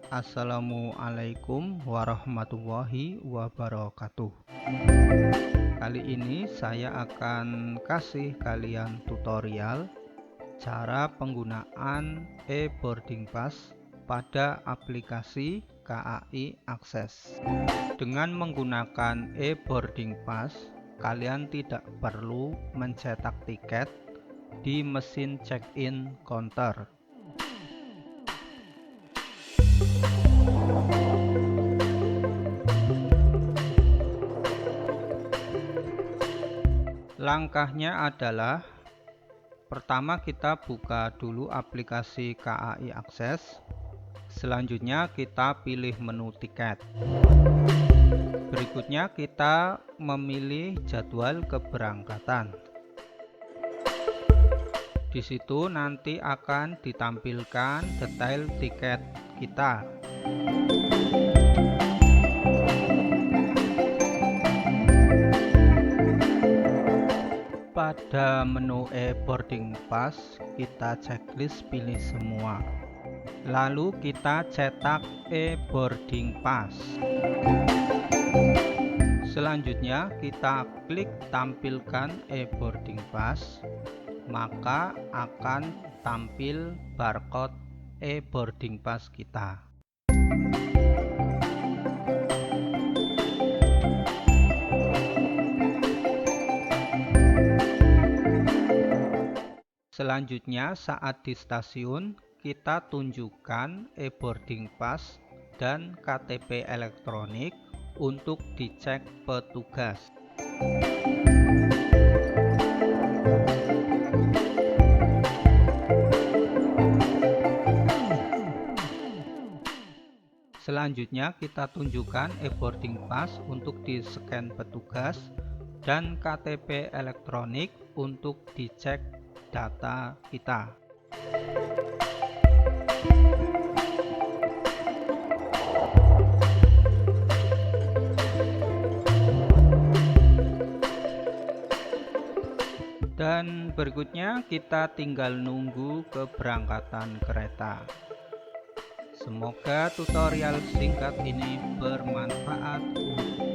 Assalamualaikum warahmatullahi wabarakatuh. Kali ini saya akan kasih kalian tutorial cara penggunaan e-boarding pass pada aplikasi KAI Akses. Dengan menggunakan e-boarding pass, kalian tidak perlu mencetak tiket di mesin check-in counter. Langkahnya adalah pertama kita buka dulu aplikasi KAI Akses. Selanjutnya kita pilih menu tiket. Berikutnya kita memilih jadwal keberangkatan. Di situ nanti akan ditampilkan detail tiket kita. Pada menu e-boarding pass, kita checklist pilih semua. Lalu kita cetak e-boarding pass. Selanjutnya kita klik tampilkan e-boarding pass, maka akan tampil barcode e-boarding pass kita. Selanjutnya saat di stasiun, kita tunjukkan e-boarding pass dan KTP elektronik untuk dicek petugas. Selanjutnya kita tunjukkan e-boarding pass untuk di-scan petugas dan KTP elektronik untuk dicek data kita. Dan berikutnya kita tinggal nunggu keberangkatan kereta. Semoga tutorial singkat ini bermanfaat untuk